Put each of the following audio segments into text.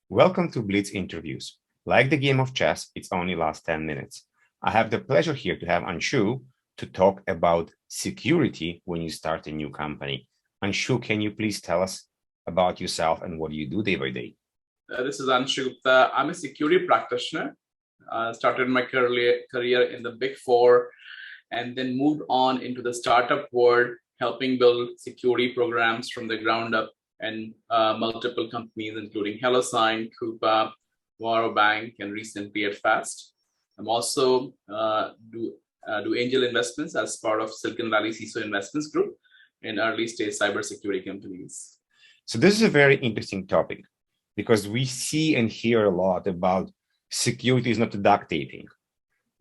Welcome to Blitz Interviews. Like the game of chess, it's only lasts 10 minutes. I have the pleasure here to have Anshu to talk about security when you start a new company. Anshu, can you please tell us about yourself and what you do day by day? This is Anshu Gupta. I'm a security practitioner. Started my career in the Big Four and then moved on into the startup world, helping build security programs from the ground up and multiple companies, including HelloSign, Coupa, Varo Bank, and recently at Fast. I'm also do angel investments as part of Silicon Valley CISO Investments Group in early stage cybersecurity companies. So this is a very interesting topic because we see and hear a lot about security is not duct taping.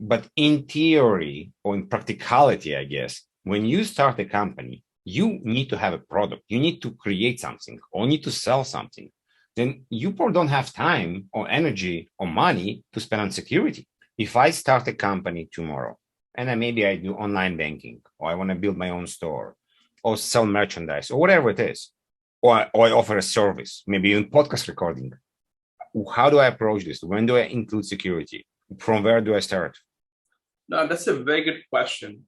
But in theory or in practicality, I guess, when you start a company, you need to have a product, you need to create something or need to sell something. Then you probably don't have time or energy or money to spend on security. If I start a company tomorrow and then maybe I do online banking or I want to build my own store or sell merchandise or whatever it is, or I offer a service, maybe in podcast recording, how do I approach this? When do I include security? From where do I start? No, that's a very good question.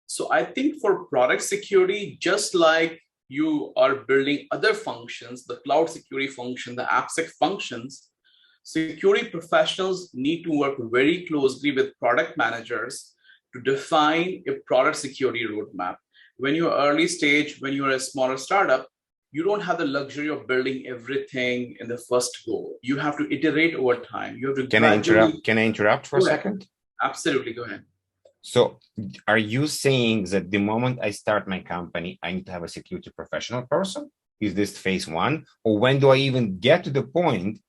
So I think for product security, just like you are building other functions, the cloud security function, the AppSec functions, security professionals need to work very closely with product managers to define a product security roadmap. When you're early stage, when you're a smaller startup, you don't have the luxury of building everything in the first go. You have to iterate over time. You have to Can I interrupt for a second? Absolutely, go ahead. So are you saying that the moment I start my company, I need to have a security professional person? Is this phase one? Or when do I even get to the point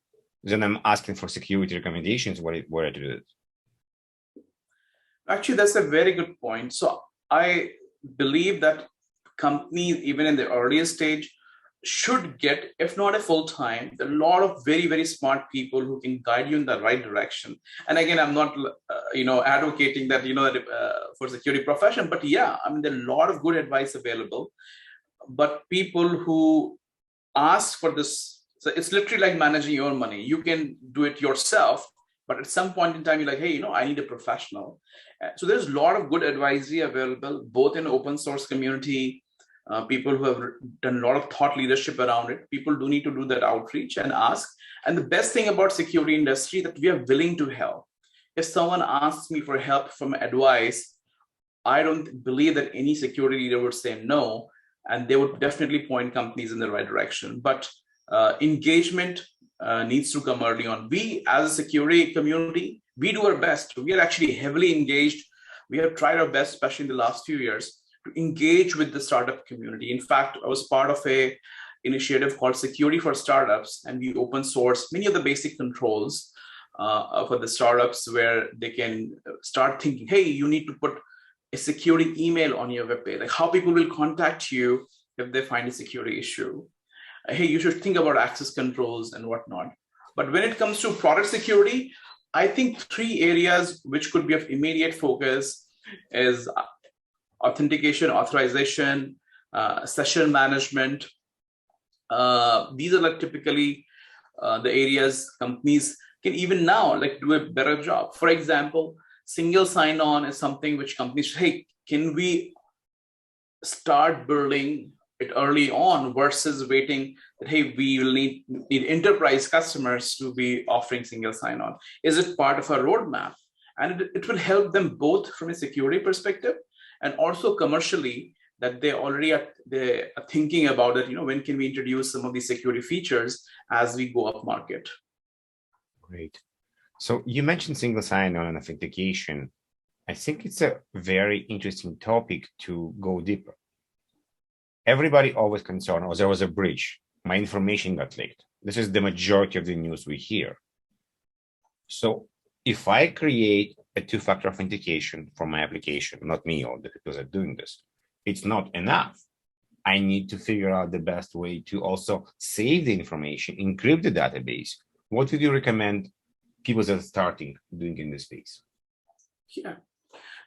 that I'm asking for security recommendations where I do it? Actually, that's a very good point. So I believe that companies, even in the earliest stage, should get, if not a full-time, a lot of very, very smart people who can guide you in the right direction. And again, I'm not, advocating that, for security profession, but yeah, I mean, there are a lot of good advice available, but people who ask for this, so it's literally like managing your money. You can do it yourself, but at some point in time, you're like, hey, I need a professional. So there's a lot of good advisory available, both in open source community, people who have done a lot of thought leadership around it. People do need to do that outreach and ask. And the best thing about security industry that we are willing to help. If someone asks me for help from advice, I don't believe that any security leader would say no, and they would definitely point companies in the right direction. But engagement needs to come early on. We, as a security community, we do our best. We are actually heavily engaged. We have tried our best, especially in the last few years, to engage with the startup community. In fact, I was part of a initiative called Security for Startups, and we open source many of the basic controls for the startups where they can start thinking, hey, you need to put a security email on your webpage, like how people will contact you if they find a security issue. Hey, you should think about access controls and whatnot. But when it comes to product security, I think three areas which could be of immediate focus is authentication, authorization, session management. These are like typically the areas companies can even now like do a better job. For example, single sign-on is something which companies, hey, can we start building it early on versus waiting that, hey, we will need enterprise customers to be offering single sign-on. Is it part of our roadmap? And it will help them both from a security perspective and also commercially, that they already are thinking about it, when can we introduce some of these security features as we go up market. Great. So you mentioned single sign-on and authentication. I think it's a very interesting topic to go deeper. Everybody always concerned, oh, there was a breach, my information got leaked. This is the majority of the news we hear. So if I create a two-factor authentication for my application, not me or the people that are doing this, it's not enough. I need to figure out the best way to also save the information, encrypt the database. What would you recommend people that are starting doing in this space? Yeah.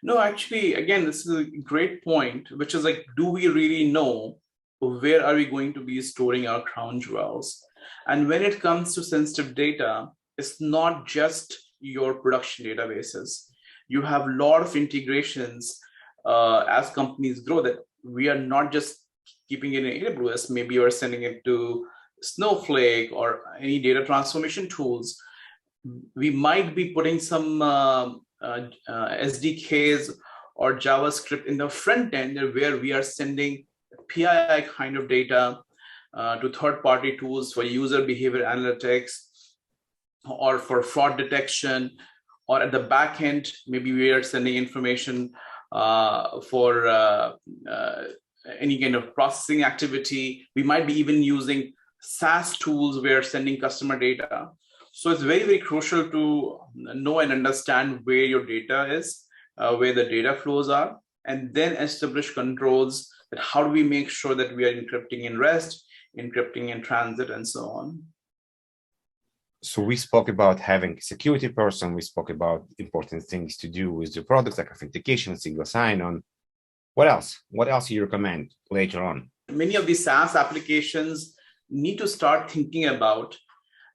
No, actually, again, this is a great point, which is like, do we really know where are we going to be storing our crown jewels? And when it comes to sensitive data, it's not just your production databases. You have a lot of integrations as companies grow, that we are not just keeping it in AWS. Maybe you're sending it to Snowflake or any data transformation tools. We might be putting some SDKs or JavaScript in the front end where we are sending PII kind of data to third-party tools for user behavior analytics or for fraud detection, or at the back end, maybe we are sending information for any kind of processing activity. We might be even using SaaS tools where sending customer data. So it's very, very crucial to know and understand where your data is, where the data flows are, and then establish controls that how do we make sure that we are encrypting in rest, encrypting in transit, and so on. So we spoke about having a security person. We spoke about important things to do with the products like authentication, single sign-on. What else? What else do you recommend later on? Many of these SaaS applications need to start thinking about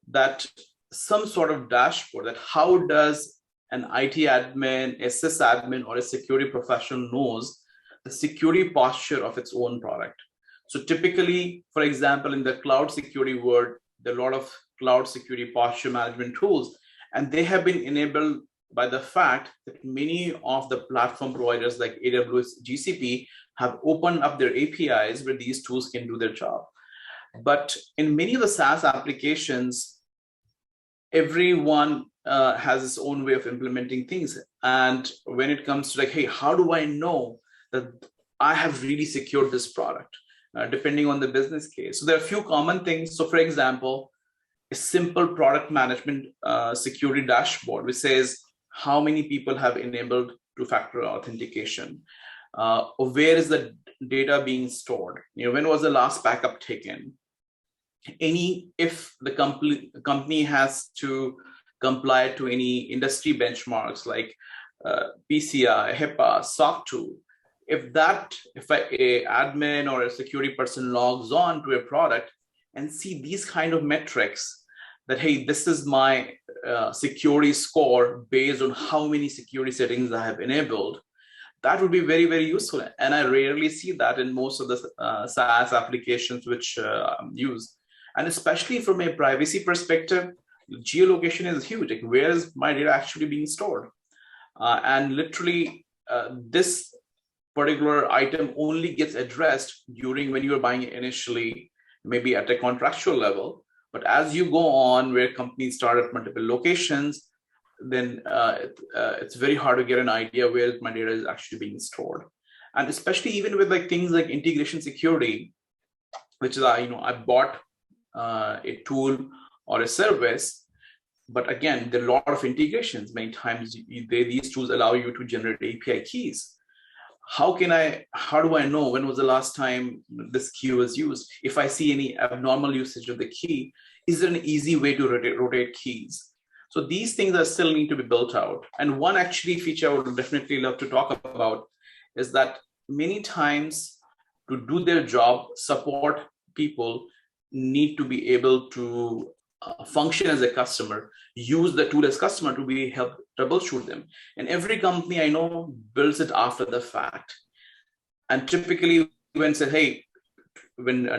that some sort of dashboard, that how does an IT admin, SS admin, or a security professional knows the security posture of its own product. So typically, for example, in the cloud security world, there are a lot of cloud security posture management tools, and they have been enabled by the fact that many of the platform providers like AWS, GCP have opened up their APIs where these tools can do their job. But in many of the SaaS applications, everyone has its own way of implementing things. And when it comes to like, hey, how do I know that I have really secured this product, depending on the business case? So there are a few common things. So for example, a simple product management security dashboard, which says how many people have enabled two-factor authentication, where is the data being stored, when was the last backup taken, if the company has to comply to any industry benchmarks like PCI, HIPAA, SOC 2. If a admin or a security person logs on to a product and see these kind of metrics, that hey, this is my security score based on how many security settings I have enabled, that would be very, very useful. And I rarely see that in most of the SaaS applications which I'm used. And especially from a privacy perspective, geolocation is huge. Like, where is my data actually being stored? And literally, this particular item only gets addressed during when you are buying it initially, maybe at a contractual level. But as you go on, where companies start at multiple locations, then it's very hard to get an idea where my data is actually being stored. And especially even with like things like integration security, which is I bought a tool or a service, but again, there are a lot of integrations. Many times these tools allow you to generate API keys. How do I know when was the last time this key was used? If I see any abnormal usage of the key, is there an easy way to rotate keys? So these things are still need to be built out. And one actually feature I would definitely love to talk about is that many times to do their job, support people need to be able to function as a customer, use the tool as customer to be help troubleshoot them. And every company I know builds it after the fact. And typically when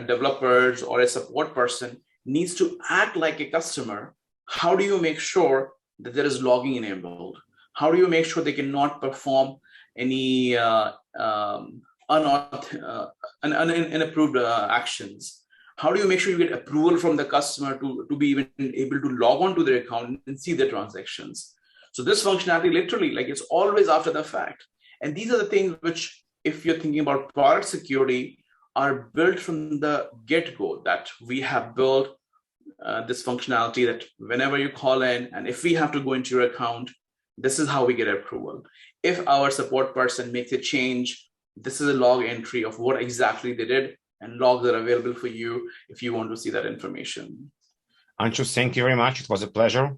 developers or a support person needs to act like a customer, how do you make sure that there is logging enabled? How do you make sure they cannot perform any unapproved actions? How do you make sure you get approval from the customer to be even able to log on to their account and see their transactions? So this functionality literally, like, it's always after the fact. And these are the things which, if you're thinking about product security, are built from the get-go, that we have built this functionality that whenever you call in and if we have to go into your account, this is how we get approval. If our support person makes a change, this is a log entry of what exactly they did, and logs are available for you if you want to see that information. Anshu, thank you very much. It was a pleasure.